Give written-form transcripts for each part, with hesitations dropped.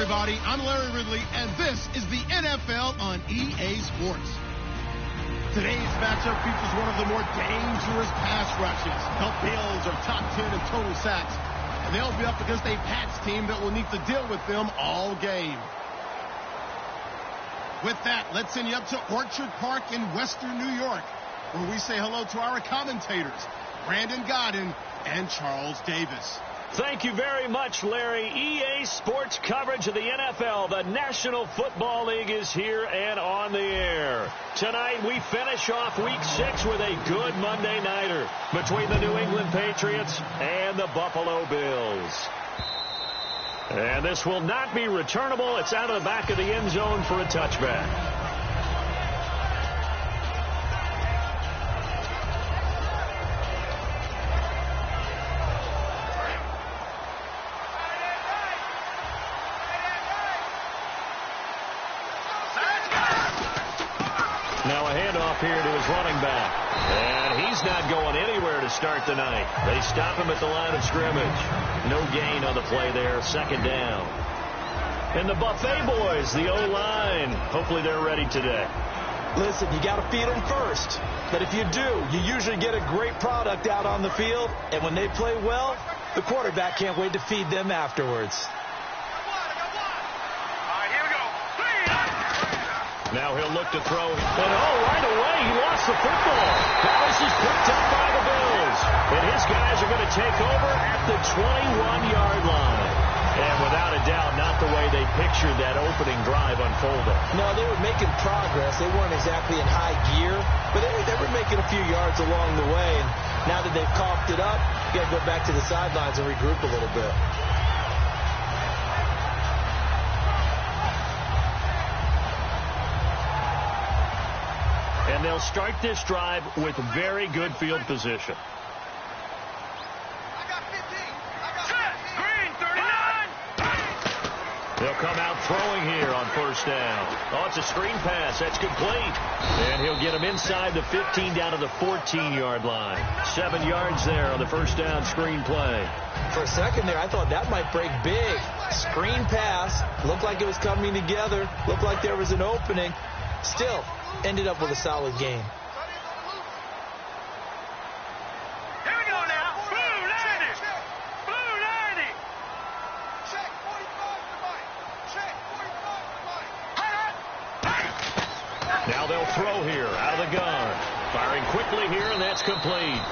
everybody. I'm Larry Ridley, and this is the NFL on EA Sports. Today's matchup features one of the more dangerous pass rushes. The Bills are top 10 in total sacks, and they'll be up against a Pats team that will need to deal with them all game. With that, let's send you up to Orchard Park in Western New York, where we say hello to our commentators, Brandon Godden and Charles Davis. Thank you very much, Larry. EA Sports coverage of the NFL. The National Football League is here and on the air. Tonight, we finish off Week 6 with a good Monday nighter between the New England Patriots and the Buffalo Bills. And this will not be returnable. It's out of the back of the end zone for a touchback. Now a handoff here to his running back. And he's not going anywhere to start the night. They stop him at the line of scrimmage. No gain on the play there. Second down. And the Buffet boys, the O-line. Hopefully they're ready today. Listen, you got to feed them first. But if you do, you usually get a great product out on the field. And when they play well, the quarterback can't wait to feed them afterwards. Now he'll look to throw. And right away, he lost the football. Now this is picked up by the Bills. And his guys are going to take over at the 21-yard line. And without a doubt, not the way they pictured that opening drive unfolding. No, they were making progress. They weren't exactly in high gear, but they were making a few yards along the way. And now that they've coughed it up, you got to go back to the sidelines and regroup a little bit. And they'll start this drive with very good field position. They'll come out throwing here on first down. Oh, it's a screen pass. That's complete. And he'll get him inside the 15 down to the 14-yard line. 7 yards there on the first down screen play. For a second there, I thought that might break big. Screen pass. Looked like it was coming together. Looked like there was an opening. Still, ended up with a solid game. Here we go now. Blue 90. Blue 90. Check 45 to Mike. Check 45 to Mike. Now they'll throw here out of the gun. Firing quickly here, and that's complete.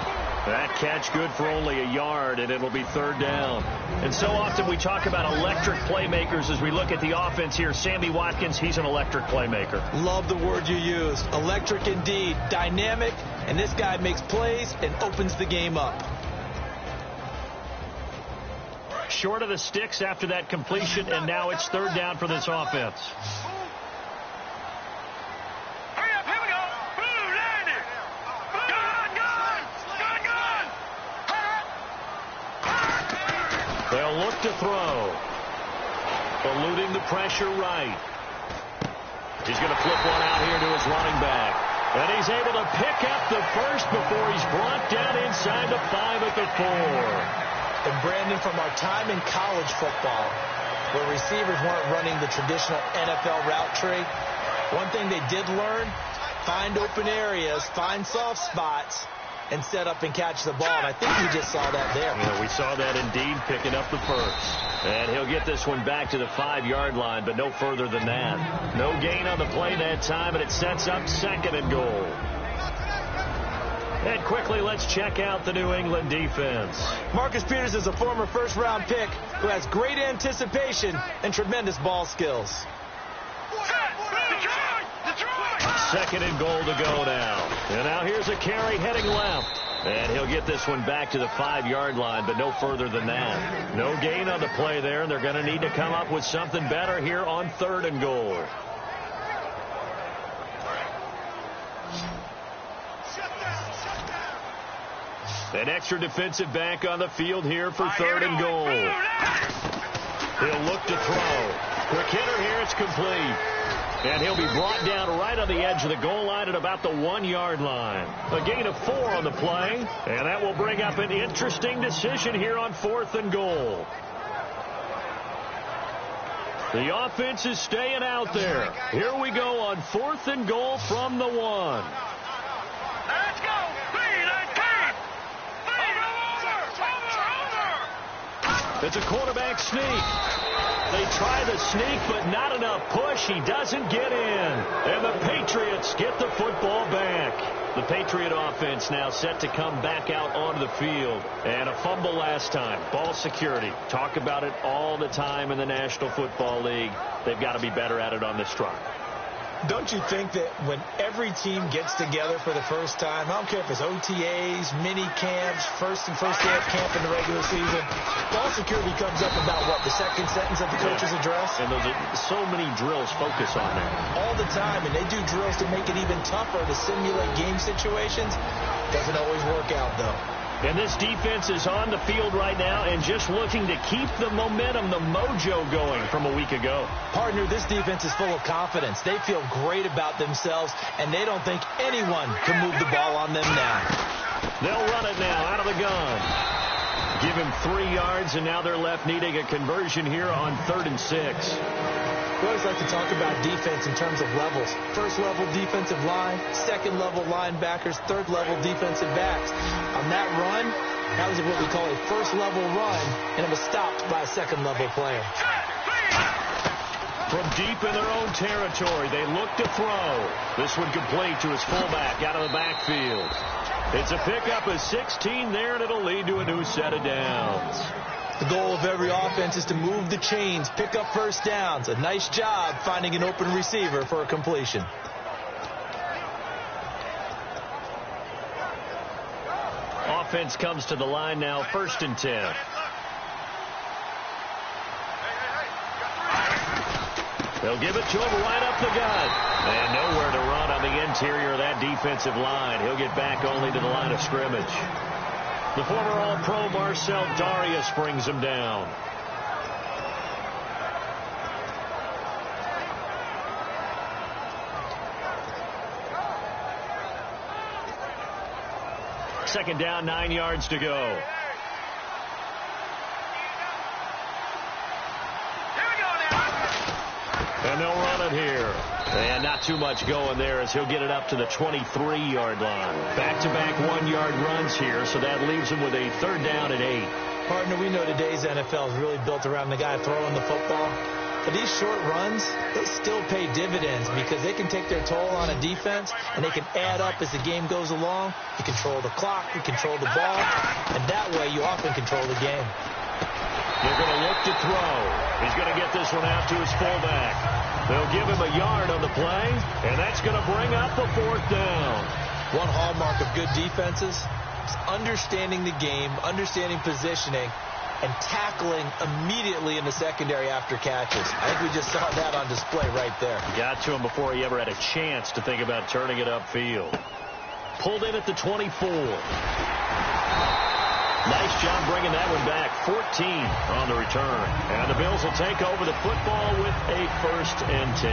That catch good for only a yard, and it'll be third down. And so often we talk about electric playmakers as we look at the offense here. Sammy Watkins, he's an electric playmaker. Love the word you use. Electric indeed. Dynamic, and this guy makes plays and opens the game up. Short of the sticks after that completion, and now it's third down for this offense. They'll look to throw. Eluding the pressure right. He's going to flip one out here to his running back. And he's able to pick up the first before he's brought down inside the 5 at the 4. And Brandon, from our time in college football, where receivers weren't running the traditional NFL route tree, one thing they did learn, find open areas, find soft spots, and set up and catch the ball. And I think we just saw that there. Yeah, we saw that indeed, picking up the first. And he'll get this one back to the 5-yard line, but no further than that. No gain on the play that time, and it sets up second and goal. And quickly, let's check out the New England defense. Marcus Peters is a former first-round pick who has great anticipation and tremendous ball skills. Second and goal to go now. And now here's a carry heading left. And he'll get this one back to the 5-yard line, but no further than that. No gain on the play there, and they're going to need to come up with something better here on third and goal. An extra defensive back on the field here for third and goal. He'll look to throw. Quick hitter here, it's complete. And he'll be brought down right on the edge of the goal line at about the 1-yard line. A gain of 4 on the play, and that will bring up an interesting decision here on fourth and goal. The offense is staying out there. Here we go on 4th and goal from the 1. Let's go. Feed and keep. Over. It's a quarterback sneak. They try the sneak, but not enough push. He doesn't get in. And the Patriots get the football back. The Patriot offense now set to come back out onto the field. And a fumble last time. Ball security. Talk about it all the time in the National Football League. They've got to be better at it on this drive. Don't you think that when every team gets together for the first time, I don't care if it's OTAs, mini camps, first day of camp in the regular season, ball security comes up about, what, the second sentence of the coach's address? And those are so many drills focus on that. All the time, and they do drills to make it even tougher to simulate game situations. Doesn't always work out, though. And this defense is on the field right now and just looking to keep the momentum, the mojo going from a week ago. Partner, this defense is full of confidence. They feel great about themselves, and they don't think anyone can move the ball on them now. They'll run it now out of the gun. Give him 3 yards, and now they're left needing a conversion here on 3rd and 6. We always like to talk about defense in terms of levels. First level defensive line, second level linebackers, third level defensive backs. On that run, that was what we call a first level run, and it was stopped by a second level player. From deep in their own territory, they look to throw. This one complete to his fullback out of the backfield. It's a pickup of 16 there, and it'll lead to a new set of downs. The goal of every offense is to move the chains, pick up first downs. A nice job finding an open receiver for a completion. Offense comes to the line now, 1st and 10. They'll give it to him right up the gut. And nowhere to run on the interior of that defensive line. He'll get back only to the line of scrimmage. The former All-Pro Marcel Darius brings him down. Second down, 9 yards to go. And they'll run it here. And not too much going there as he'll get it up to the 23-yard line. Back-to-back 1-yard runs here, so that leaves him with a 3rd down and 8. Partner, we know today's NFL is really built around the guy throwing the football. But these short runs, they still pay dividends because they can take their toll on a defense, and they can add up as the game goes along. You control the clock, you control the ball, and that way you often control the game. They're going to look to throw. He's going to get this one out to his fullback. They'll give him a yard on the play, and that's going to bring up the 4th down. One hallmark of good defenses is understanding the game, understanding positioning, and tackling immediately in the secondary after catches. I think we just saw that on display right there. Got to him before he ever had a chance to think about turning it upfield. Pulled in at the 24. Nice job bringing that one back. 14 on the return. And the Bills will take over the football with a 1st and 10.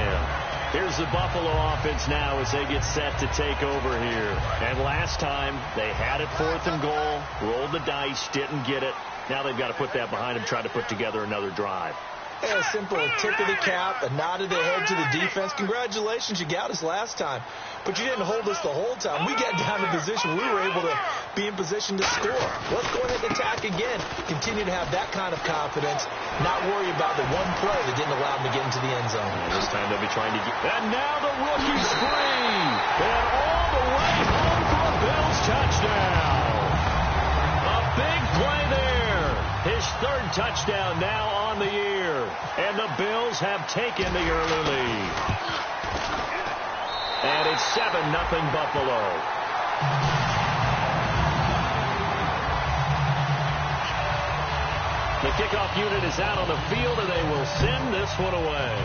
Here's the Buffalo offense now as they get set to take over here. And last time, they had it 4th and goal, rolled the dice, didn't get it. Now they've got to put that behind them, try to put together another drive. Yeah, a simple tip of the cap, a nod of the head to the defense. Congratulations, you got us last time. But you didn't hold us the whole time. We got down to position. We were able to be in position to score. Let's go ahead and attack again. Continue to have that kind of confidence. Not worry about the one play that didn't allow them to get into the end zone. And this time they'll be trying to get... And now the rookie spree. And all the way home for a Bills touchdown. A big play there. His 3rd touchdown now on the year. And the Bills have taken the early lead. And it's 7-0 Buffalo. The kickoff unit is out on the field, and they will send this one away.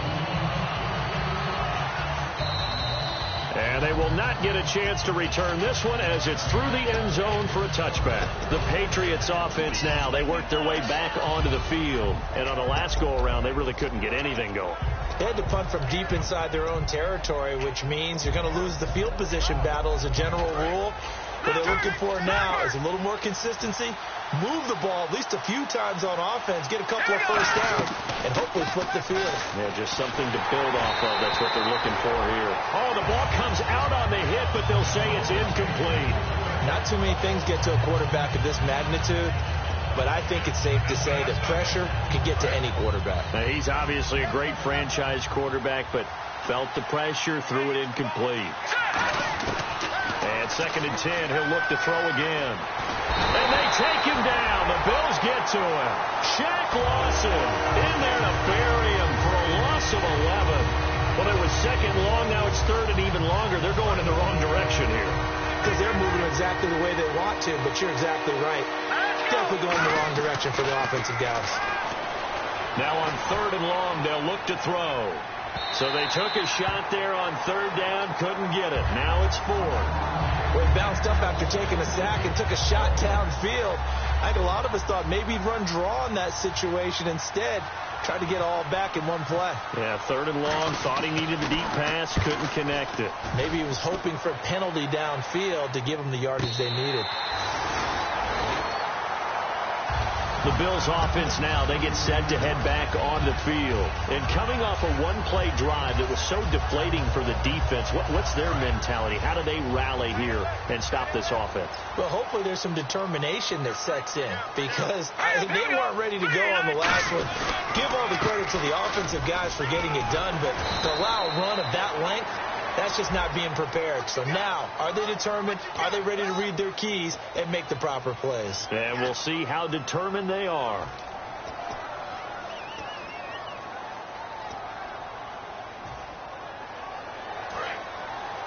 And they will not get a chance to return this one as it's through the end zone for a touchback. The Patriots offense now, they worked their way back onto the field. And on the last go-around, they really couldn't get anything going. They had to punt from deep inside their own territory, which means you're going to lose the field position battle as a general rule. What they're looking for now is a little more consistency, move the ball at least a few times on offense, get a couple of first downs, and hopefully flip the field. Yeah, just something to build off of. That's what they're looking for here. Oh, the ball comes out on the hit, but they'll say it's incomplete. Not too many things get to a quarterback of this magnitude, but I think it's safe to say that pressure can get to any quarterback. Now, he's obviously a great franchise quarterback, but felt the pressure, threw it incomplete. And 2nd and 10, he'll look to throw again. And they take him down. The Bills get to him. Shaq Lawson in there to bury him for a loss of 11. Well, it was 2nd long. Now it's 3rd and even longer. They're going in the wrong direction here. Because they're moving exactly the way they want to, but you're exactly right. Definitely going in the wrong direction for the offensive guys. Now on 3rd and long, they'll look to throw. So they took a shot there on 3rd down, couldn't get it. Now it's 4th. Well, he bounced up after taking a sack and took a shot downfield. I think a lot of us thought maybe he'd run draw in that situation instead. Tried to get all back in one play. Yeah, 3rd and long, thought he needed the deep pass, couldn't connect it. Maybe he was hoping for a penalty downfield to give him the yardage they needed. The Bills offense now, they get set to head back on the field. And coming off a one-play drive that was so deflating for the defense, what's their mentality? How do they rally here and stop this offense? Well, hopefully there's some determination that sets in, because I think they weren't ready to go on the last one. Give all the credit to the offensive guys for getting it done, but to allow a run of that length, that's just not being prepared. So now, are they determined? Are they ready to read their keys and make the proper plays? And we'll see how determined they are.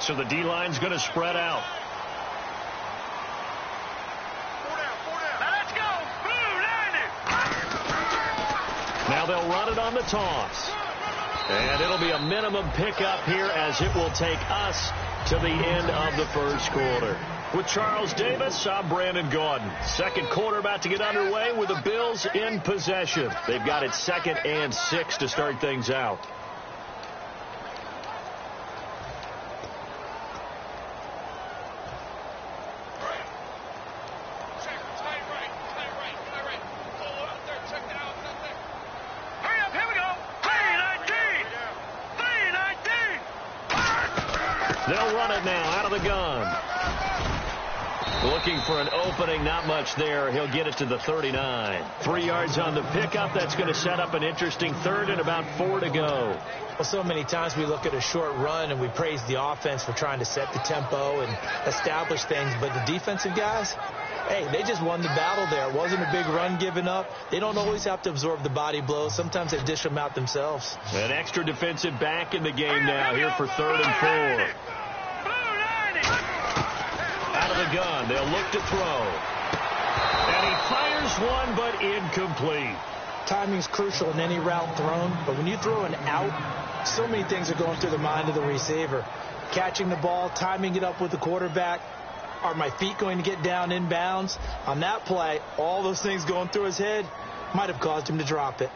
So the D-line's going to spread out. Let's go. Now they'll run it on the toss. And it'll be a minimum pickup here as it will take us to the end of the first quarter. With Charles Davis, I'm Brandon Gaudin. Second quarter about to get underway with the Bills in possession. They've got it 2nd and 6 to start things out. They'll run it now out of the gun. Looking for an opening, not much there. He'll get it to the 39. 3 yards on the pickup. That's going to set up an interesting 3rd and about 4 to go. Well, so many times we look at a short run and we praise the offense for trying to set the tempo and establish things, but the defensive guys, hey, they just won the battle there. It wasn't a big run given up. They don't always have to absorb the body blows. Sometimes they dish them out themselves. An extra defensive back in the game now here for 3rd and 4. Out of the gun, they'll look to throw. And he fires one, but incomplete. Timing's crucial in any route thrown, but when you throw an out, so many things are going through the mind of the receiver. Catching the ball, timing it up with the quarterback. Are my feet going to get down inbounds? On that play, all those things going through his head might have caused him to drop it.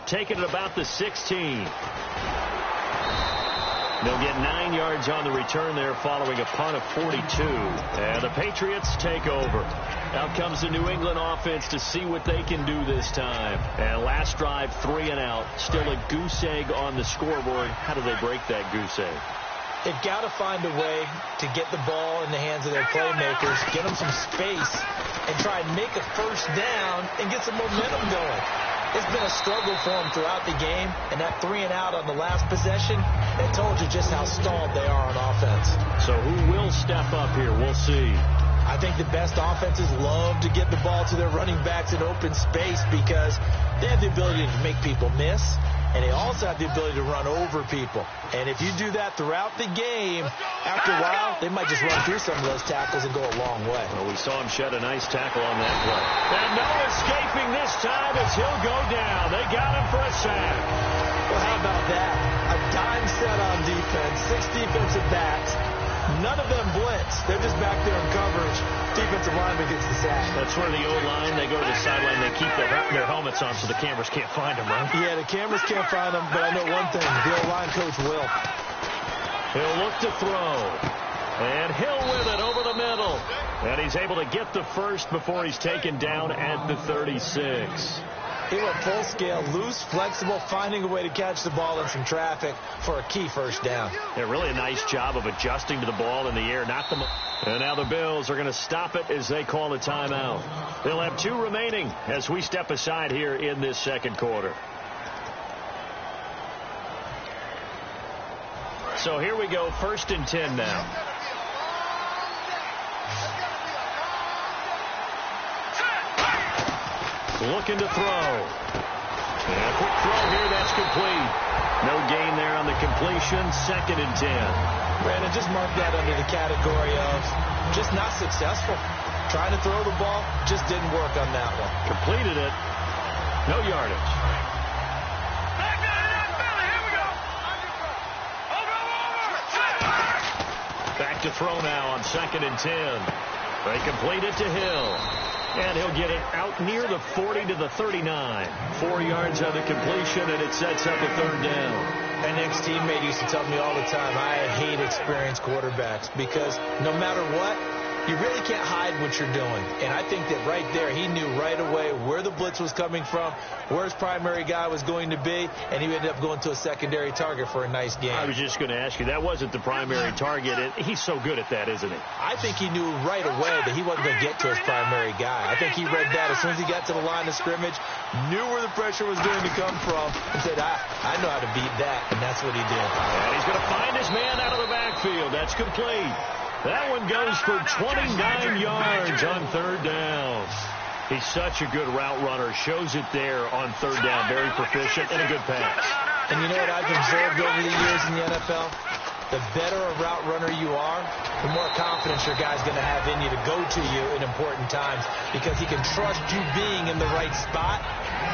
Taking it about the 16. They'll get 9 yards on the return there following a punt of 42. And the Patriots take over. Out comes the New England offense to see what they can do this time. And last drive, 3 and out. Still a goose egg on the scoreboard. How do they break that goose egg? They've got to find a way to get the ball in the hands of their playmakers, get them some space, and try and make a first down and get some momentum going. It's been a struggle for them throughout the game, and that 3 and out on the last possession, that told you just how stalled they are on offense. So who will step up here? We'll see. I think the best offenses love to get the ball to their running backs in open space because they have the ability to make people miss, and they also have the ability to run over people. And if you do that throughout the game, after a while, they might just run through some of those tackles and go a long way. Well, we saw him shed a nice tackle on that play. And no escaping this time as he'll go down. They got him for a sack. Well, how about that? A dime set on defense, 6 defensive backs. None of them blitz. They're just back there in coverage. defensive lineman gets the sack. That's where the O-line, they go to the sideline, they keep their helmets on so the cameras can't find them, right? Yeah, the cameras can't find them, but I know one thing, the O-line coach will. He'll look to throw. And Hill with it over the middle. And he's able to get the first before he's taken down at the 36. He went full scale, loose, flexible, finding a way to catch the ball in some traffic for a key first down. Yeah, really a nice job of adjusting to the ball in the air. And now the Bills are going to stop it as they call a timeout. They'll have 2 remaining as we step aside here in this second quarter. So here we go, 1st and 10 now. Looking to throw. And a quick throw here, that's complete. No gain there on the completion, 2nd and 10. Brandon, just mark that under the category of just not successful. Trying to throw the ball, just didn't work on that one. Completed it. No yardage. Back to throw now on 2nd and 10. They complete it to Hill. And he'll get it out near the 40 to the 39. 4 yards on the completion, and it sets up a 3rd down. An ex-teammate used to tell me all the time, I hate experienced quarterbacks because no matter what, you really can't hide what you're doing. And I think that right there, he knew right away where the blitz was coming from, where his primary guy was going to be, and he ended up going to a secondary target for a nice game. I was just going to ask you, that wasn't the primary target. He's so good at that, isn't he? I think he knew right away that he wasn't going to get to his primary guy. I think he read that as soon as he got to the line of scrimmage, knew where the pressure was going to come from, and said, I know how to beat that, and that's what he did. And he's going to find his man out of the backfield. That's complete. That one goes for 29 yards on 3rd down. He's such a good route runner. Shows it there on 3rd down. Very proficient and a good pass. And you know what I've observed over the years in the NFL? The better a route runner you are, the more confidence your guy's going to have in you to go to you in important times because he can trust you being in the right spot,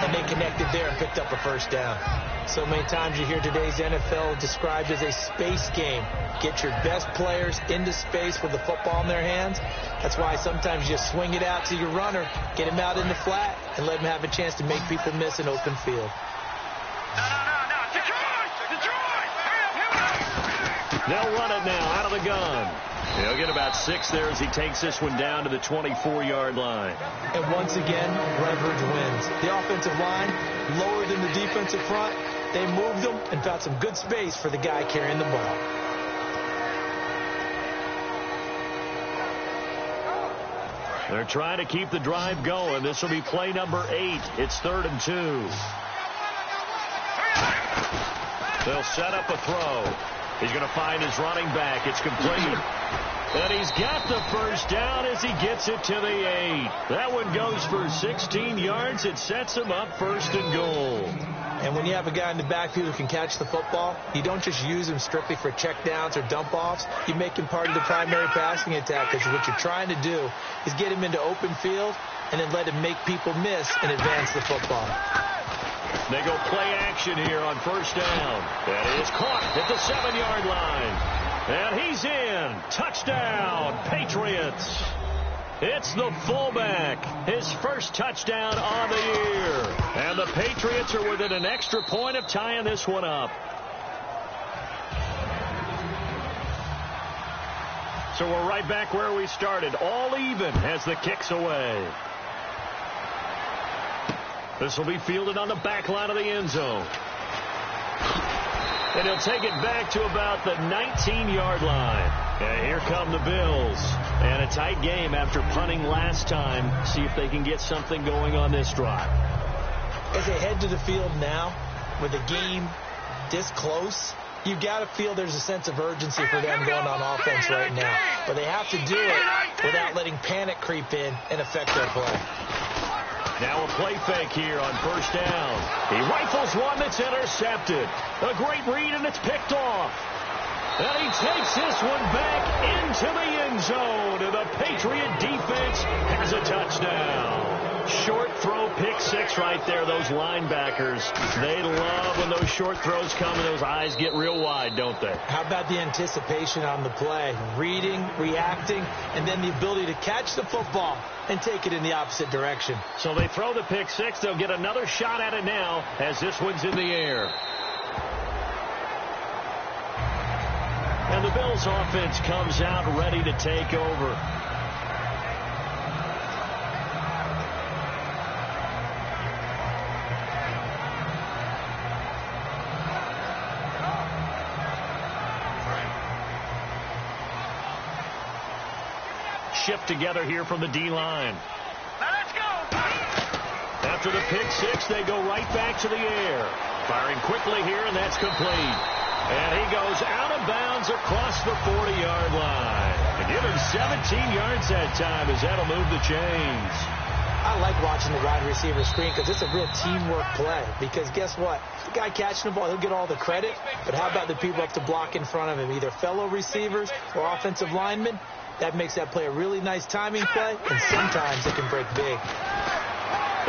and they connected there and picked up a 1st down. So many times you hear today's NFL described as a space game. Get your best players into space with the football in their hands. That's why sometimes you just swing it out to your runner, get him out in the flat, and let him have a chance to make people miss an open field. They'll run it now out of the gun. He'll get about 6 there as he takes this one down to the 24-yard line. And once again, leverage wins. The offensive line, lower than the defensive front, they moved them and found some good space for the guy carrying the ball. They're trying to keep the drive going. This will be play number 8. It's 3rd and 2. They'll set up a throw. He's going to find his running back. It's complete. And he's got the 1st down as he gets it to the 8. That one goes for 16 yards. It sets him up 1st and goal. And when you have a guy in the backfield who can catch the football, you don't just use him strictly for checkdowns or dump-offs. You make him part of the primary passing attack because what you're trying to do is get him into open field and then let him make people miss and advance the football. They go play action here on 1st down. That is caught at the 7-yard line. And he's in. Touchdown, Patriots. It's the fullback. His first touchdown on the year. And the Patriots are within an extra point of tying this one up. So we're right back where we started. All even as the kick's away. This will be fielded on the back line of the end zone. And he'll take it back to about the 19-yard line. And here come the Bills. And a tight game after punting last time. See if they can get something going on this drive. As they head to the field now, with the game this close, you've got to feel there's a sense of urgency for them going on offense right now. But they have to do it without letting panic creep in and affect their play. Now a play fake here on 1st down. He rifles one that's intercepted. A great read, and it's picked off. And he takes this one back into the end zone. And the Patriot defense has a touchdown. short throw pick six right there. Those linebackers, they love when those short throws come and those eyes get real wide, don't they? How about the anticipation on the play? Reading, reacting, and then the ability to catch the football and take it in the opposite direction. So they throw the pick six. They'll get another shot at it now as this one's in the air. And the Bills offense comes out ready to take over. Shift together here from the D-line. Let's go. After the pick six, they go right back to the air. Firing quickly here, and that's complete. And he goes out of bounds across the 40-yard line. And give him 17 yards that time as that'll move the chains. I like watching the wide receiver screen because it's a real teamwork play. Because guess what? The guy catching the ball, he'll get all the credit. But how about the people up to block in front of him, either fellow receivers or offensive linemen? That makes that play a really nice timing play, and sometimes it can break big.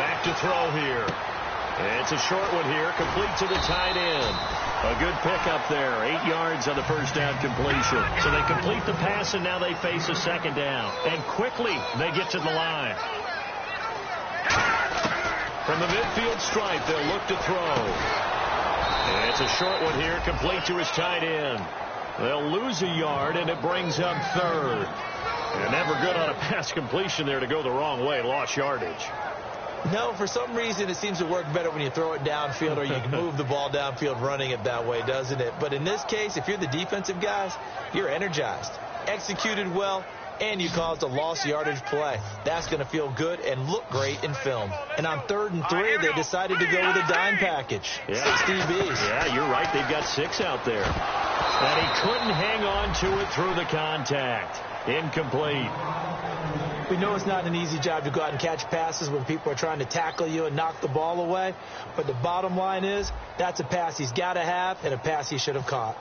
Back to throw here. And it's a short one here, complete to the tight end. A good pickup there, 8 yards on the first down completion. So they complete the pass, and now they face a second down. And quickly, they get to the line. From the midfield stripe, they'll look to throw. And it's a short one here, complete to his tight end. They'll lose a yard, and it brings up third. And never good on a pass completion there to go the wrong way. Lost yardage. No, for some reason, it seems to work better when you throw it downfield or you can move the ball downfield running it that way, doesn't it? But in this case, if you're the defensive guys, you're energized, executed well, and you caused a lost yardage play. That's going to feel good and look great in film. And on 3rd and 3, they decided to go with a dime package. Yeah. 6 DBs. Yeah, you're right. They've got 6 out there. And he couldn't hang on to it through the contact. Incomplete. We know it's not an easy job to go out and catch passes when people are trying to tackle you and knock the ball away. But the bottom line is, that's a pass he's got to have and a pass he should have caught.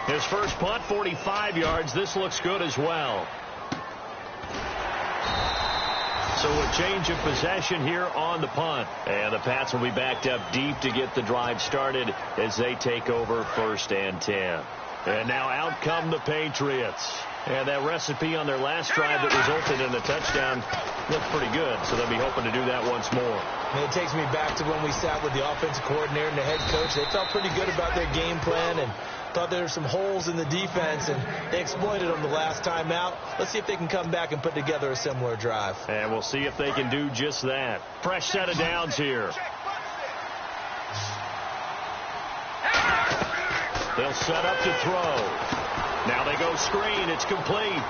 His first punt, 45 yards. This looks good as well. So a change of possession here on the punt. And the Pats will be backed up deep to get the drive started as they take over 1st and 10. And now out come the Patriots. And that recipe on their last drive that resulted in a touchdown looked pretty good. So they'll be hoping to do that once more. And it takes me back to when we sat with the offensive coordinator and the head coach. They felt pretty good about their game plan and thought there were some holes in the defense, and they exploited them the last time out. Let's see if they can come back and put together a similar drive. And we'll see if they can do just that. Fresh set of downs here. They'll set up to throw. Now they go screen. It's complete.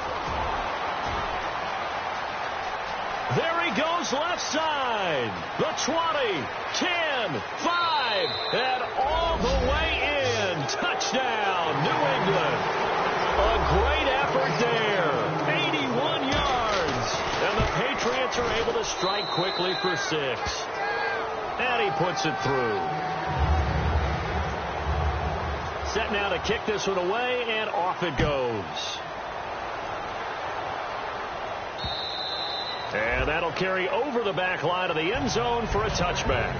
There he goes left side. The 20, 10, 5, and all the way in. Touchdown, New England. A great effort there. 81 yards. And the Patriots are able to strike quickly for 6. And he puts it through. Set now to kick this one away, and off it goes. And that'll carry over the back line of the end zone for a touchback.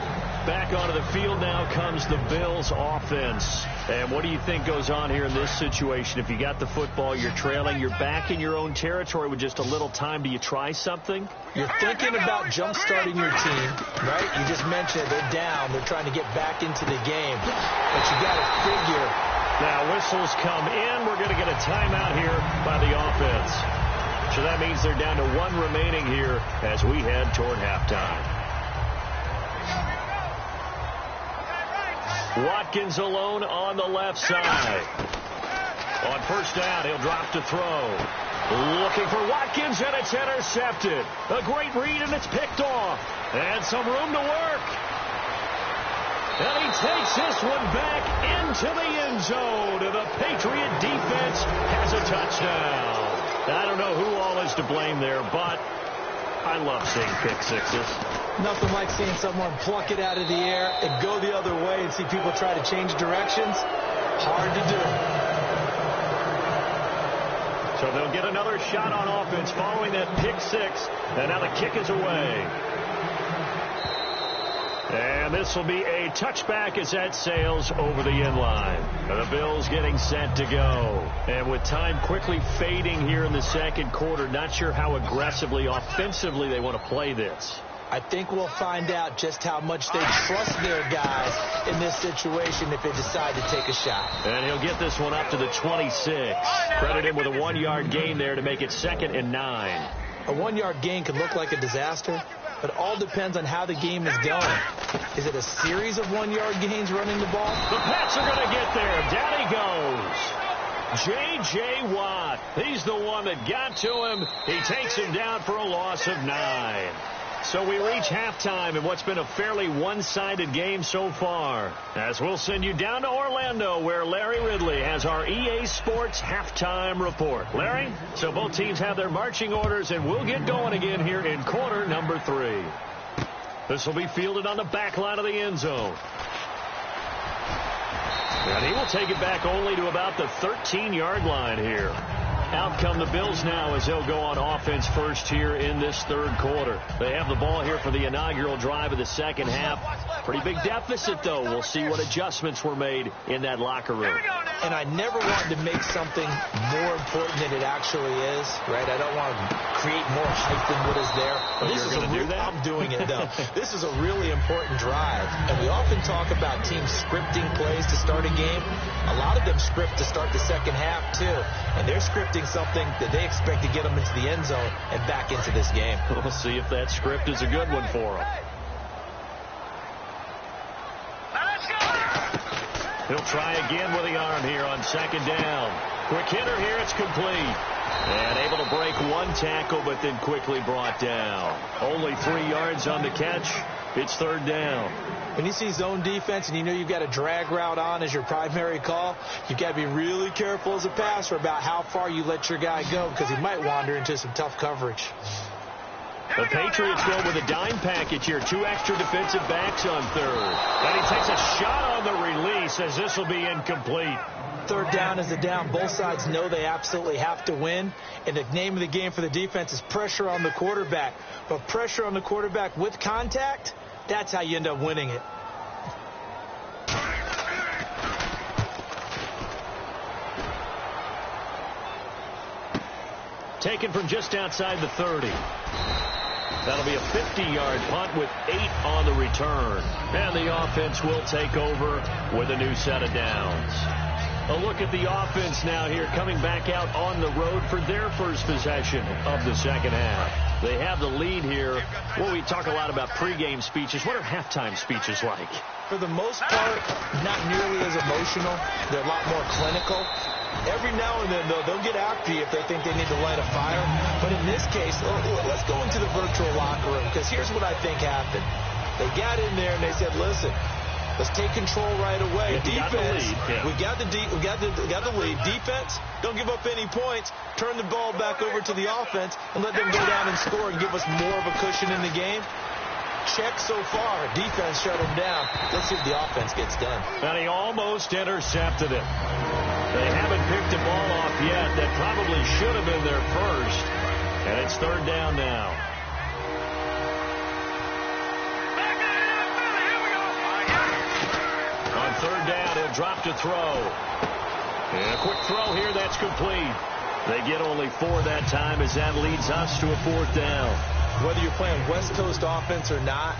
Back onto the field now comes the Bills offense. And what do you think goes on here in this situation? If you got the football, you're trailing, you're back in your own territory with just a little time. Do you try something? You're thinking about jump-starting your team, right? You just mentioned they're down. They're trying to get back into the game. But you got to figure. Now whistles come in. We're going to get a timeout here by the offense. So that means they're down to 1 remaining here as we head toward halftime. Watkins alone on the left side. On first down, he'll drop to throw. Looking for Watkins, and it's intercepted. A great read, and it's picked off. And some room to work. And he takes this one back into the end zone. And the Patriot defense has a touchdown. I don't know who all is to blame there, but I love seeing pick sixes. Nothing like seeing someone pluck it out of the air and go the other way and see people try to change directions. Hard to do. So they'll get another shot on offense following that pick six. And now the kick is away. And this will be a touchback as that sails over the end line. The Bills getting set to go. And with time quickly fading here in the second quarter, not sure how aggressively, offensively they want to play this. I think we'll find out just how much they trust their guys in this situation if they decide to take a shot. And he'll get this one up to the 26. Credit him with a 1-yard gain there to make it 2nd and 9. A 1-yard gain could look like a disaster, but it all depends on how the game is going. Is it a series of 1-yard gains running the ball? The Pats are going to get there. Down he goes. J.J. Watt. He's the one that got to him. He takes him down for a loss of 9. So we reach halftime in what's been a fairly one-sided game so far. As we'll send you down to Orlando, where Larry Ridley has our EA Sports halftime report. Larry, so both teams have their marching orders, and we'll get going again here in quarter number 3. This will be fielded on the back line of the end zone. And he will take it back only to about the 13-yard line here. Out come the Bills now as they'll go on offense first here in this third quarter. They have the ball here for the inaugural drive of the second half. Pretty big deficit, though. We'll see what adjustments were made in that locker room. And I never wanted to make something more important than it actually is, right? I don't want to create more hype than what is there. But this is I'm doing it, though. This is a really important drive. And we often talk about teams scripting plays to start a game. A lot of them script to start the second half, too. And they're scripting something that they expect to get them into the end zone and back into this game. We'll see if that script is a good one for them. He'll try again with the arm here on second down. Quick hitter here, it's complete. And able to break one tackle, but then quickly brought down. Only 3 yards on the catch. It's third down. When you see zone defense and you know you've got a drag route on as your primary call, you've got to be really careful as a passer about how far you let your guy go because he might wander into some tough coverage. The Patriots go with a dime package here. 2 extra defensive backs on third. And he takes a shot on the release as this will be incomplete. Third down is a down. Both sides know they absolutely have to win. And the name of the game for the defense is pressure on the quarterback. But pressure on the quarterback with contact, that's how you end up winning it. Taken from just outside the 30. That'll be a 50-yard punt with 8 on the return. And the offense will take over with a new set of downs. A look at the offense now here, coming back out on the road for their first possession of the second half. They have the lead here. Well, we talk a lot about pregame speeches. What are halftime speeches like? For the most part, not nearly as emotional. They're a lot more clinical. Every now and then, though, they'll get after you if they think they need to light a fire. But in this case, let's go into the virtual locker room, because here's what I think happened. They got in there and they said, listen, let's take control right away. Defense, we got the lead. Defense, don't give up any points. Turn the ball back over to the offense and let them go down and score and give us more of a cushion in the game. Check so far. Defense shut him down. Let's see if the offense gets done. And he almost intercepted it. They haven't picked the ball off yet. That probably should have been their first. And it's third down now. On third down, he'll drop to throw. And a quick throw here, that's complete. They get only 4 that time as that leads us to a fourth down. Whether you're playing West Coast offense or not,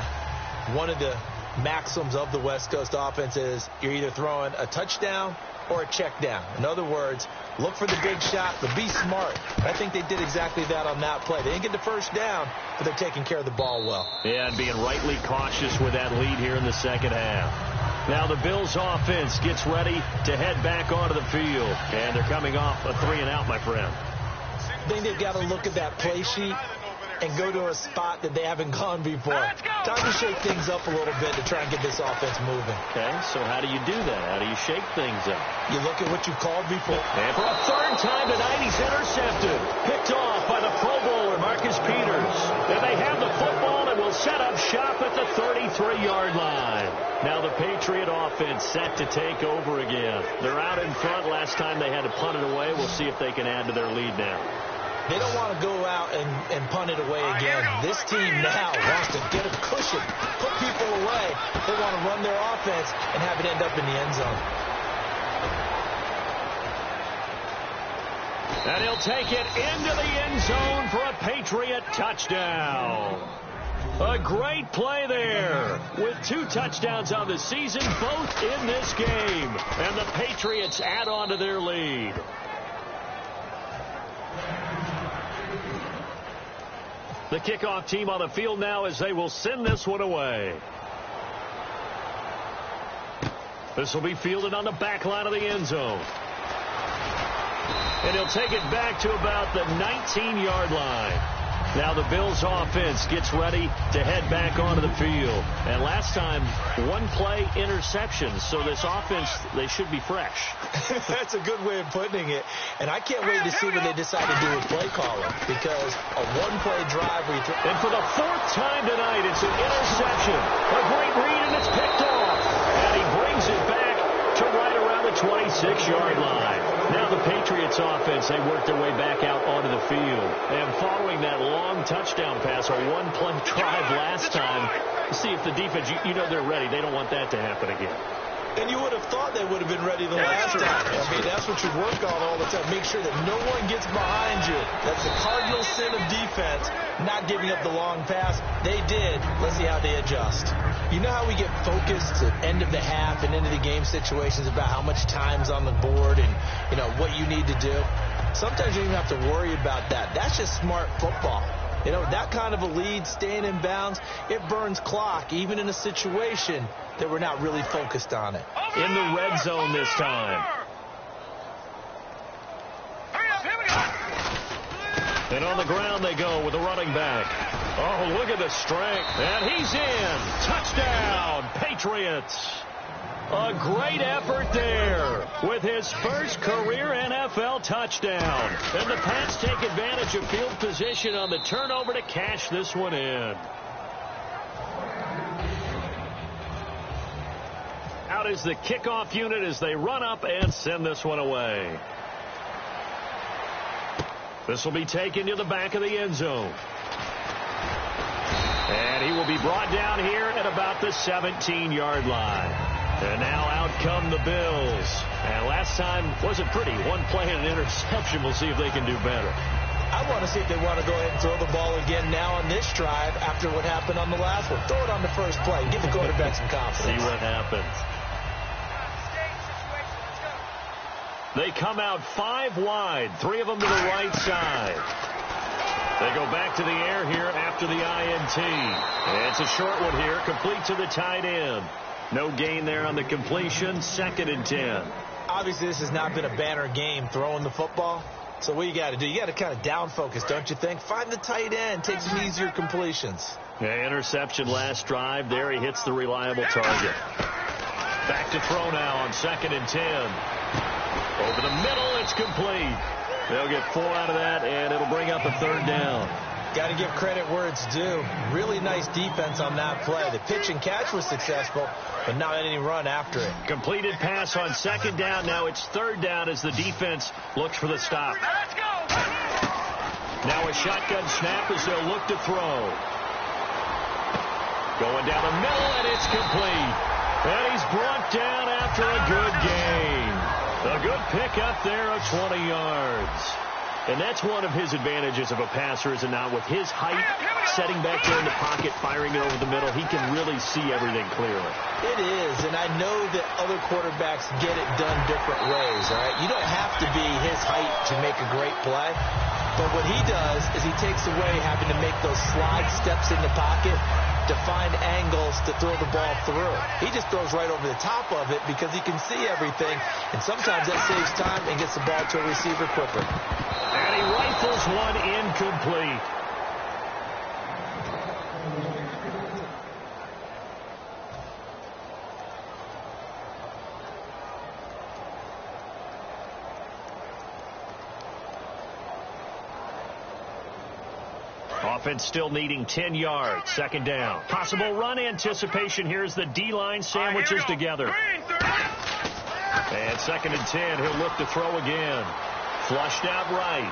one of the maxims of the West Coast offense is you're either throwing a touchdown or a check down. In other words, look for the big shot, but be smart. I think they did exactly that on that play. They didn't get the first down, but they're taking care of the ball well. Yeah, and being rightly cautious with that lead here in the second half. Now the Bills offense gets ready to head back onto the field. And they're coming off a 3-and-out, my friend. I think they've got to look at that play sheet and go to a spot that they haven't gone before. Time to shake things up a little bit to try and get this offense moving. Okay, so how do you do that? How do you shake things up? You look at what you've called before. And for a third time tonight, he's intercepted. Picked off by the Pro Bowler, Marcus Peters. And they have the football and will set up shop at the 33-yard line. Now the Patriot offense set to take over again. They're out in front. Last time they had to punt it away. We'll see if they can add to their lead now. They don't want to go out and punt it away again. This team now wants to get a cushion, put people away. They want to run their offense and have it end up in the end zone. And he'll take it into the end zone for a Patriot touchdown. A great play there with 2 touchdowns on the season, both in this game. And the Patriots add on to their lead. The kickoff team on the field now as they will send this one away. This will be fielded on the back line of the end zone. And he'll take it back to about the 19-yard line. Now the Bills offense gets ready to head back onto the field. And last time, 1-play interception. So this offense, they should be fresh. That's a good way of putting it. And I can't wait to see what they decide to do with play calling. Because a 1-play drive. And for the 4th time tonight, it's an interception. A great read, and it's picked off. And he brings it back to right around the 26-yard line. Now the Patriots offense, they work their way back out onto the field. And following that long touchdown pass, a 1-play drive last time, see if the defense, you know they're ready. They don't want that to happen again. And you would have thought they would have been ready the last time. I mean, that's what you work on all the time. Make sure that no one gets behind you. That's the cardinal sin of defense, not giving up the long pass. They did. Let's see how they adjust. You know how we get focused at end of the half and into the game situations about how much time's on the board and, you know, what you need to do? Sometimes you don't even have to worry about that. That's just smart football. You know, that kind of a lead, staying in bounds, it burns clock, even in a situation that we're not really focused on it. In the red zone this time. And on the ground they go with the running back. Oh, look at the strength. And he's in. Touchdown, Patriots. A great effort there with his first career NFL touchdown. And the Pats take advantage of field position on the turnover to cash this one in. Out is the kickoff unit as they run up and send this one away. This will be taken to the back of the end zone. And he will be brought down here at about the 17-yard line. And now out come the Bills. And last time wasn't pretty. 1 play and an interception. We'll see if they can do better. I want to see if they want to go ahead and throw the ball again now on this drive after what happened on the last one. Throw it on the first play. Give the quarterback some confidence. See what happens. They come out 5 wide. 3 of them to the right side. They go back to the air here after the INT. And it's a short one here, complete to the tight end. No gain there on the completion, 2nd and 10. Obviously, this has not been a banner game throwing the football. So what you got to do, you got to kind of down focus, don't you think? Find the tight end, take some easier completions. Yeah, interception last drive. There he hits the reliable target. Back to throw now on 2nd and 10. Over the middle, it's complete. They'll get 4 out of that, and it'll bring up a 3rd down. Got to give credit where it's due. Really nice defense on that play. The pitch and catch was successful, but not any run after it. Completed pass on 2nd down. Now it's 3rd down as the defense looks for the stop. Let's go. Now a shotgun snap as they'll look to throw. Going down the middle, and it's complete. And he's brought down after a good gain. A good pickup there of 20 yards. And that's one of his advantages of a passer, is it not? With his height, setting back there in the pocket, firing it over the middle, he can really see everything clearly. It is, and I know that other quarterbacks get it done different ways, all right? You don't have to be his height to make a great play. But what he does is he takes away having to make those slide steps in the pocket to find angles to throw the ball through. He just throws right over the top of it because he can see everything, and sometimes that saves time and gets the ball to a receiver quicker. And he rifles one incomplete. Offense still needing 10 yards. Second down. Possible run anticipation. Here's the D-line sandwiches together. And second and 10. He'll look to throw again. Flushed out right.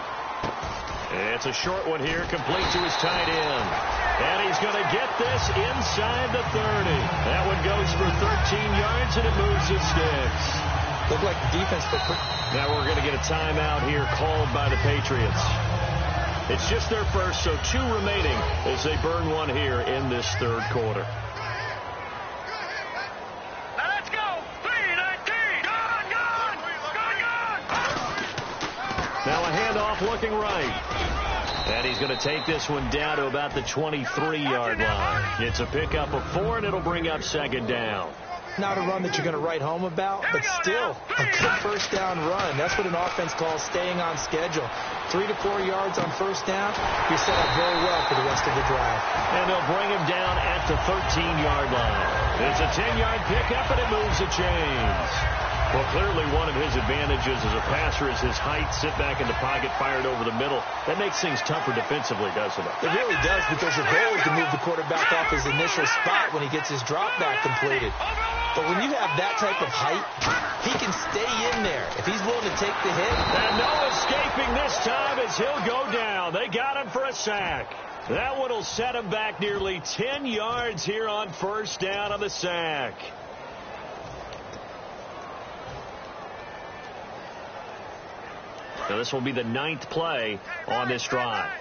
It's a short one here, complete to his tight end. And he's going to get this inside the 30. That one goes for 13 yards, and it moves his sticks. Looked like the defense put... Now we're going to get a timeout here called by the Patriots. It's just their first, so 2 remaining as they burn one here in this third quarter. Now let's go. 3-19. Gone. Now a handoff looking right. And he's going to take this one down to about the 23-yard line. It's a pickup of 4, and it'll bring up second down. Not a run that you're going to write home about, but still a good first down run. That's what an offense calls staying on schedule. 3 to 4 yards on first down, you're set up very well for the rest of the drive. And they'll bring him down at the 13-yard line. It's a 10-yard pickup, and it moves the chains. Well, clearly one of his advantages as a passer is his height. Sit back in the pocket, fired over the middle. That makes things tougher defensively, doesn't it? It really does, because your goal is to move the quarterback off his initial spot when he gets his drop back completed. But when you have that type of height, he can stay in there if he's willing to take the hit. And no escaping this time as he'll go down. They got him for a sack. That one will set him back nearly 10 yards here on first down on the sack. Now this will be the 9th play on this drive.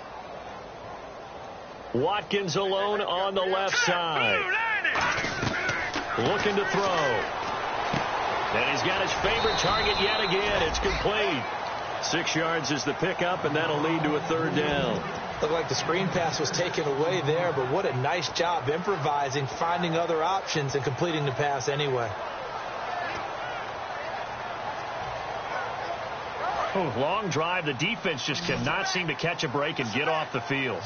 Watkins alone on the left side. Looking to throw. And he's got his favorite target yet again. It's complete. 6 yards is the pickup, and that'll lead to a third down. Looked like the screen pass was taken away there, but what a nice job improvising, finding other options, and completing the pass anyway. Long drive. The defense just cannot seem to catch a break and get off the field.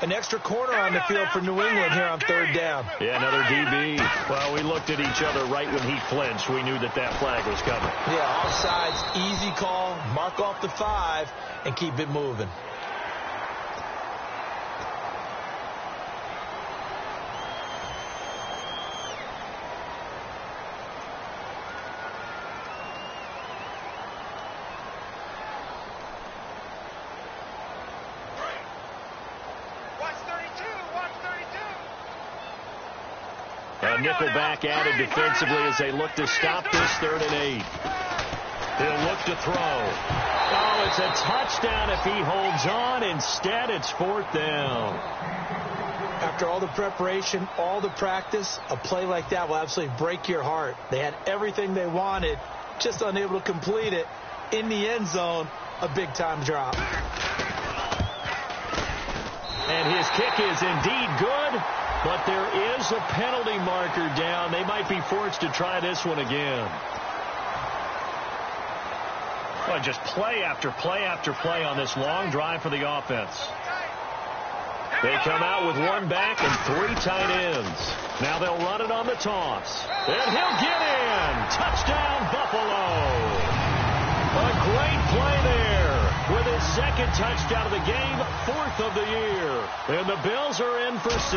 An extra corner on the field for New England here on third down. Yeah, another DB. Well, we looked at each other right when he flinched. We knew that that flag was coming. Yeah, offsides, easy call, mark off the 5, and keep it moving. Nickelback added defensively as they look to stop this 3rd and 8. He'll look to throw. Oh, it's a touchdown if he holds on. Instead, it's 4th down. After all the preparation, all the practice, a play like that will absolutely break your heart. They had everything they wanted, just unable to complete it. In the end zone, a big-time drop. And his kick is indeed good. But there is a penalty marker down. They might be forced to try this one again. Well, just play after play after play on this long drive for the offense. They come out with 1 back and 3 tight ends. Now they'll run it on the toss. And he'll get in. Touchdown, Buffalo. A great play there with his 2nd touchdown of the game, 4th of the year. And the Bills are in for 6.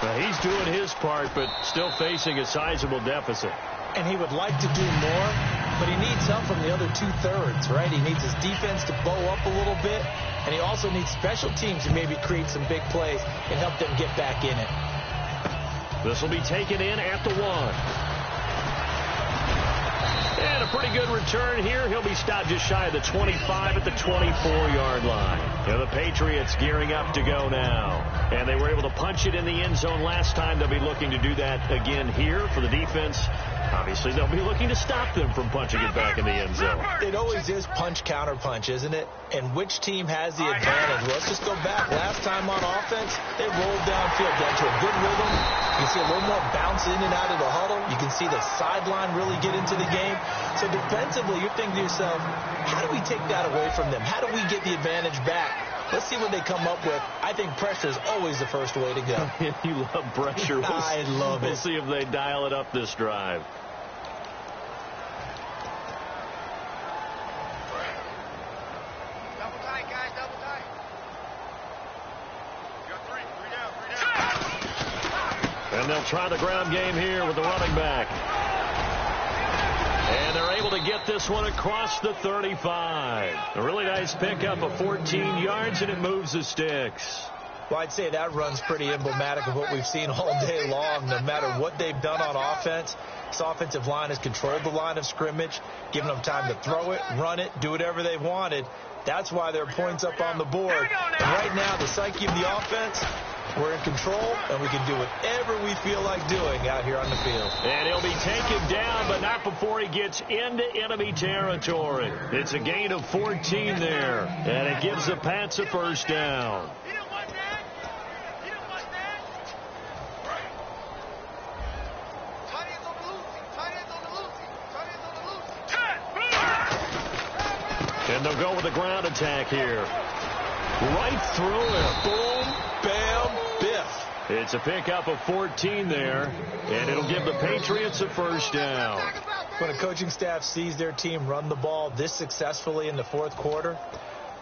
Well, he's doing his part, but still facing a sizable deficit. And he would like to do more, but he needs help from the other 2/3, right? He needs his defense to bow up a little bit, and he also needs special teams to maybe create some big plays and help them get back in it. This will be taken in at the 1. And a pretty good return here. He'll be stopped just shy of the 25 at the 24-yard line. And the Patriots gearing up to go now. And they were able to punch it in the end zone last time. They'll be looking to do that again here for the defense. Obviously, they'll be looking to stop them from punching it back in the end zone. It always is punch, counter punch, isn't it? And which team has the advantage? Well, let's just go back. Last time on offense, they rolled downfield, got to a good rhythm. You can see a little more bounce in and out of the huddle. You can see the sideline really get into the game. So defensively, you're thinking to yourself, how do we take that away from them? How do we get the advantage back? Let's see what they come up with. I think pressure is always the first way to go. You love pressure. I love it. We'll see if they dial it up this drive. Double tight, guys, double tight. And they'll try the ground game here with the running back. And they're able to get this one across the 35. A really nice pickup of 14 yards, and it moves the sticks. Well, I'd say that run's pretty emblematic of what we've seen all day long. No matter what they've done on offense, this offensive line has controlled the line of scrimmage, given them time to throw it, run it, do whatever they wanted. That's why there are points up on the board. And right now, the psyche of the offense, we're in control, and we can do whatever we feel like doing out here on the field. And he'll be taken down, but not before he gets into enemy territory. It's a gain of 14 there, and it gives the Pats a first down. And they'll go with a ground attack here. Right through it. Boom, bam, biff. It's a pickup of 14 there, and it'll give the Patriots a first down. When a coaching staff sees their team run the ball this successfully in the fourth quarter,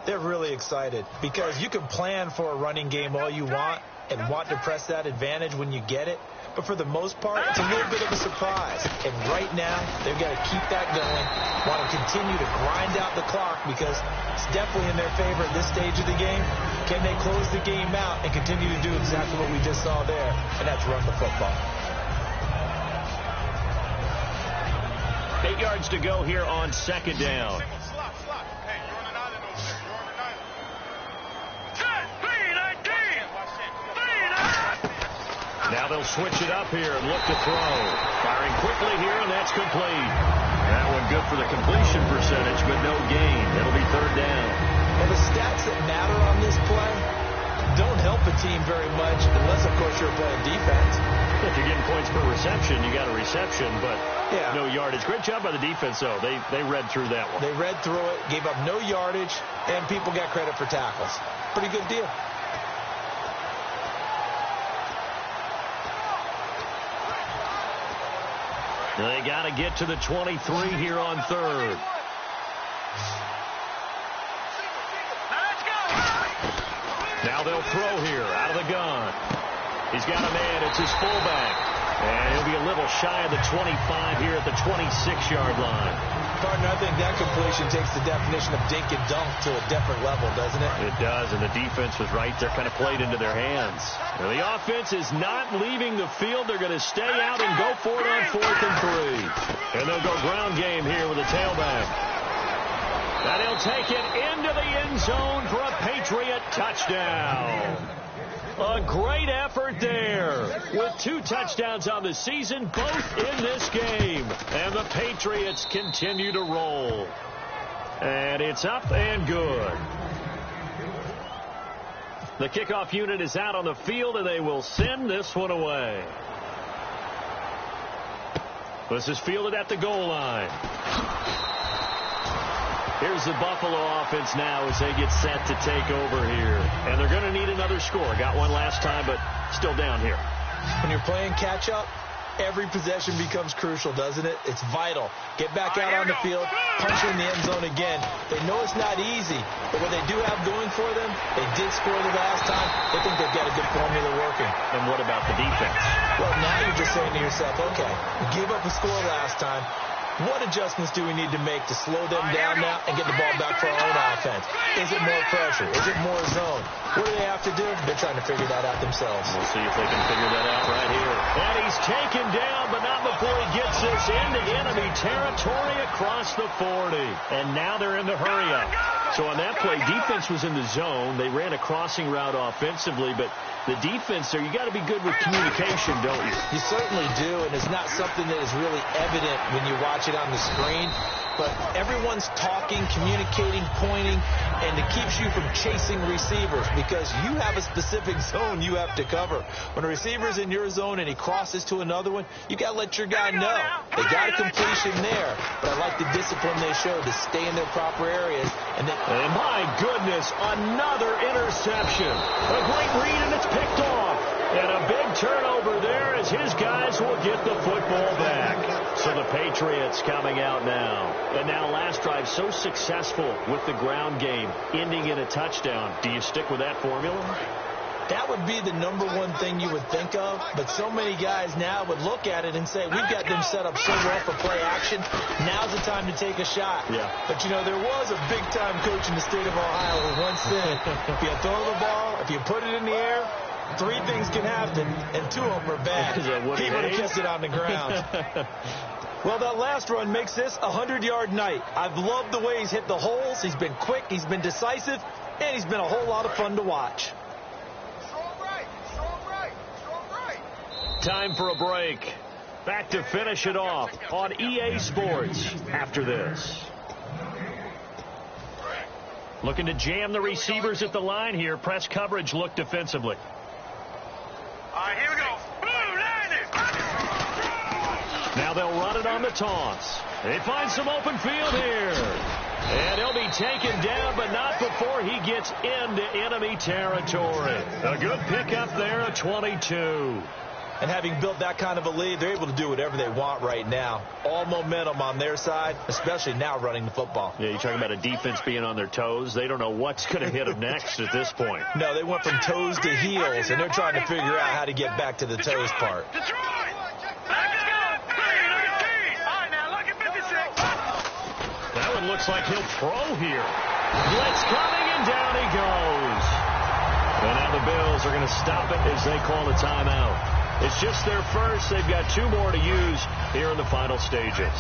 they're really excited, because you can plan for a running game all you want and want to press that advantage when you get it. But for the most part, it's a little bit of a surprise. And right now, they've got to keep that going, want to continue to grind out the clock, because it's definitely in their favor at this stage of the game. Can they close the game out and continue to do exactly what we just saw there? And that's run the football. 8 yards to go here on second down. Now they'll switch it up here and look to throw. Firing quickly here, and that's complete. That one good for the completion percentage, but no gain. It'll be third down. Well, the stats that matter on this play don't help a team very much, unless, of course, you're playing defense. If you're getting points per reception, you got a reception, but no yardage. Great job by the defense, though. They read through that one. They read through it, gave up no yardage, and people got credit for tackles. Pretty good deal. They got to get to the 23 here on third. Now they'll throw here out of the gun. He's got a man. It's his fullback. And he'll be a little shy of the 25 here at the 26-yard line. Partner, I think that completion takes the definition of dink and dunk to a different level, doesn't it? It does, and the defense was right there, kind of played into their hands. Now, the offense is not leaving the field. They're going to stay out and go for it on 4th and 3. And they'll go ground game here with a tailback. And he'll take it into the end zone for a Patriot touchdown. A great effort there, with 2 touchdowns on the season, both in this game. And the Patriots continue to roll. And it's up and good. The kickoff unit is out on the field, and they will send this one away. This is fielded at the goal line. Here's the Buffalo offense now as they get set to take over here. And they're going to need another score. Got one last time, but still down here. When you're playing catch-up, every possession becomes crucial, doesn't it? It's vital. Get back out on the field, punch in the end zone again. They know it's not easy, but what they do have going for them, they did score the last time. They think they've got a good formula working. And what about the defense? Well, now you're just saying to yourself, okay, we gave up a score last time. What adjustments do we need to make to slow them down now and get the ball back for our own offense? Is it more pressure? Is it more zone? What do they have to do? They're trying to figure that out themselves. We'll see if they can figure that out right here. And he's taken down, but not before he gets this into enemy territory across the 40. And now they're in the hurry-up. So on that play, defense was in the zone. They ran a crossing route offensively, but the defense there, you got to be good with communication, don't you? You certainly do, and it's not something that is really evident when you watch it on the screen. But everyone's talking, communicating, pointing, and it keeps you from chasing receivers because you have a specific zone you have to cover. When a receiver's in your zone and he crosses to another one, you got to let your guy know. They got a completion there, but I like the discipline they show to stay in their proper areas. And my goodness, another interception. A great read, and it's picked off. And a big turnover there as his guys will get the football back. So the Patriots coming out now. And now last drive so successful with the ground game, ending in a touchdown. Do you stick with that formula? That would be the number one thing you would think of, but so many guys now would look at it and say, we've got them set up so well for play action. Now's the time to take a shot. Yeah. But, you know, there was a big-time coach in the state of Ohio who once said, if you throw the ball, if you put it in the air, 3 things can happen, and 2 of them are bad. He would have kept it on the ground. Well, that last run makes this a 100-yard night. I've loved the way he's hit the holes. He's been quick, he's been decisive, and he's been a whole lot of fun to watch. Time for a break. Back to finish it off on EA Sports after this. Looking to jam the receivers at the line here. Press coverage look defensively. All right, here we go. Boom, Now they'll run it on the toss. They find some open field here. And he'll be taken down, but not before he gets into enemy territory. A good pickup there at 22. And having built that kind of a lead, they're able to do whatever they want right now. All momentum on their side, especially now running the football. Yeah, you're talking about a defense being on their toes. They don't know what's going to hit them next at this point. No, they went from toes to heels, and they're trying to figure out how to get back to the toes part. That one looks like he'll throw here. Blitz coming, and down he goes. And now the Bills are going to stop it as they call a timeout. It's just their first. They've got 2 more to use here in the final stages.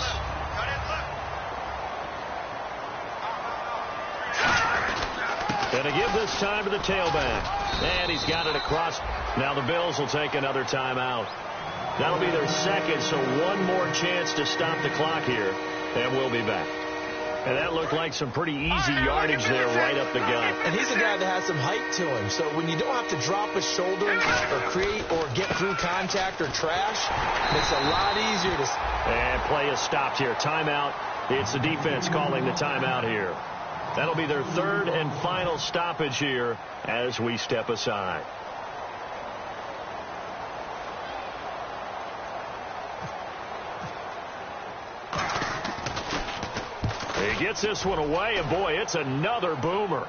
Going to give this time to the tailback. And he's got it across. Now the Bills will take another timeout. That'll be their second, so 1 more chance to stop the clock here. And we'll be back. And that looked like some pretty easy yardage there right up the gut. And he's a guy that has some height to him. So when you don't have to drop a shoulder or create or get through contact or trash, it makes it a lot easier to... And play is stopped here. Timeout. It's the defense calling the timeout here. That'll be their 3rd and final stoppage here as we step aside. He gets this one away, and boy, it's another boomer.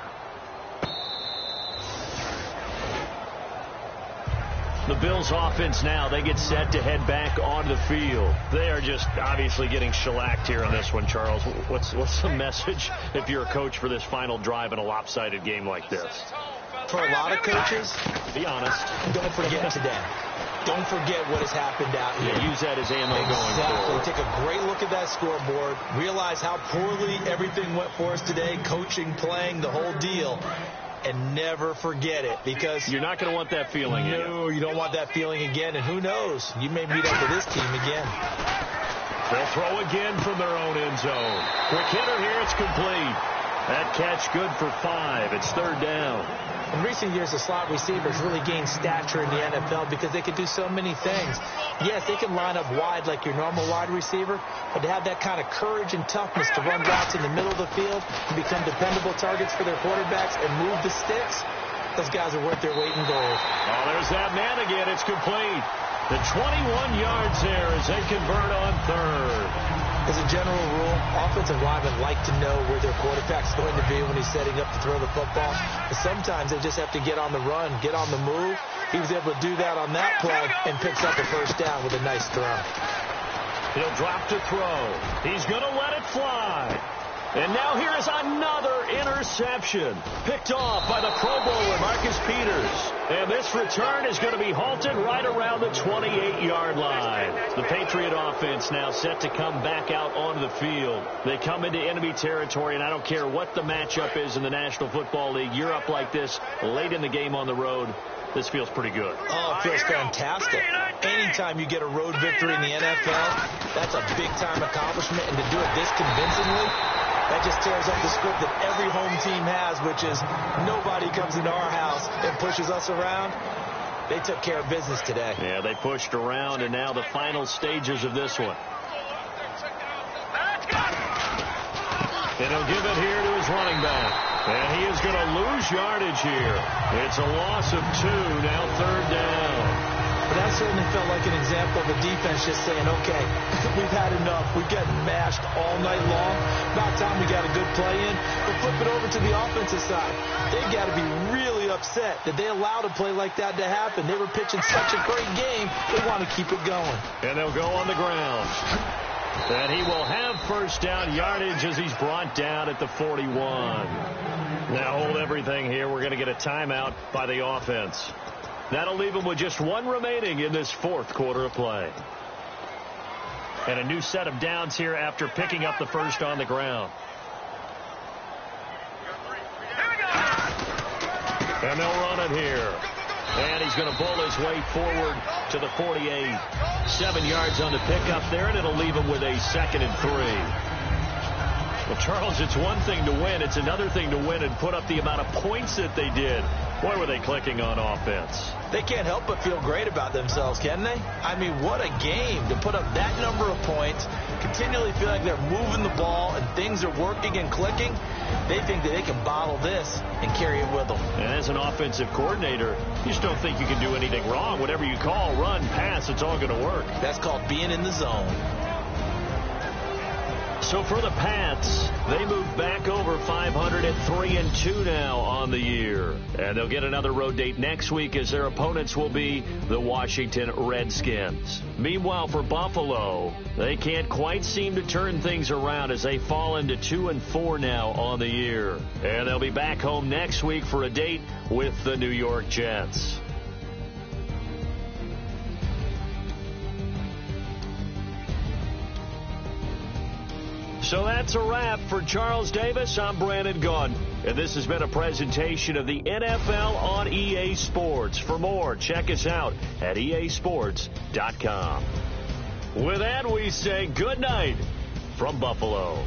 The Bills offense now, they get set to head back onto the field. They are just obviously getting shellacked here on this one, Charles. What's the message if you're a coach for this final drive in a lopsided game like this? For a lot of coaches, be honest, don't forget today. Don't forget what has happened out here. Yeah, use that as ammo going forward. Take a great look at that scoreboard. Realize how poorly everything went for us today. Coaching, playing, the whole deal. And never forget it, because you're not going to want that feeling again. No, you don't want that feeling again. And who knows? You may meet up with this team again. They'll throw again from their own end zone. Quick hitter here. It's complete. That catch good for 5. It's 3rd down. In recent years, the slot receivers really gained stature in the NFL because they could do so many things. Yes, they can line up wide like your normal wide receiver, but to have that kind of courage and toughness to run routes in the middle of the field and become dependable targets for their quarterbacks and move the sticks, those guys are worth their weight in gold. Oh, there's that man again. It's complete. The 21 yards there as they convert on 3rd. As a general rule, offensive linemen like to know where their quarterback's going to be when he's setting up to throw the football. But sometimes they just have to get on the run, get on the move. He was able to do that on that play and picks up a 1st down with a nice throw. He'll drop to throw. He's going to let it fly. And now here is another interception. Picked off by the Pro Bowler, Marcus Peters. And this return is going to be halted right around the 28-yard line. The Patriot offense now set to come back out onto the field. They come into enemy territory, and I don't care what the matchup is in the National Football League. You're up like this late in the game on the road. This feels pretty good. Oh, it feels fantastic. Anytime you get a road victory in the NFL, that's a big-time accomplishment. And to do it this convincingly, that just tears up the script that every home team has, which is nobody comes into our house and pushes us around. They took care of business today. Yeah, they pushed around, and now the final stages of this one. And he'll give it here to his running back. And he is going to lose yardage here. It's a loss of 2, now 3rd down. but that certainly felt like an example of the defense just saying, okay, we've had enough. We've gotten mashed all night long. About time we got a good play in. But flip it over to the offensive side. They've got to be really upset that they allowed a play like that to happen. They were pitching such a great game, they want to keep it going. And they'll go on the ground. And he will have first down yardage as he's brought down at the 41. Now hold everything here. We're going to get a timeout by the offense. That'll leave him with just one remaining in this fourth quarter of play. And a new set of downs here after picking up the first on the ground. And they'll run it here. And he's going to bowl his way forward to the 48. 7 yards on the pickup there, and it'll leave him with a 2nd and 3. Well, Charles, it's one thing to win. It's another thing to win and put up the amount of points that they did. Boy, were they clicking on offense. They can't help but feel great about themselves, can they? I mean, what a game to put up that number of points, continually feel like they're moving the ball and things are working and clicking. They think that they can bottle this and carry it with them. And as an offensive coordinator, you just don't think you can do anything wrong. Whatever you call, run, pass, it's all going to work. That's called being in the zone. So for the Pats, they move back over 500 at 3-2 now on the year. And they'll get another road date next week as their opponents will be the Washington Redskins. Meanwhile, for Buffalo, they can't quite seem to turn things around as they fall into 2-4 now on the year. And they'll be back home next week for a date with the New York Jets. So that's a wrap for Charles Davis. I'm Brandon Gaudin, and this has been a presentation of the NFL on EA Sports. For more, check us out at easports.com. With that, we say good night from Buffalo.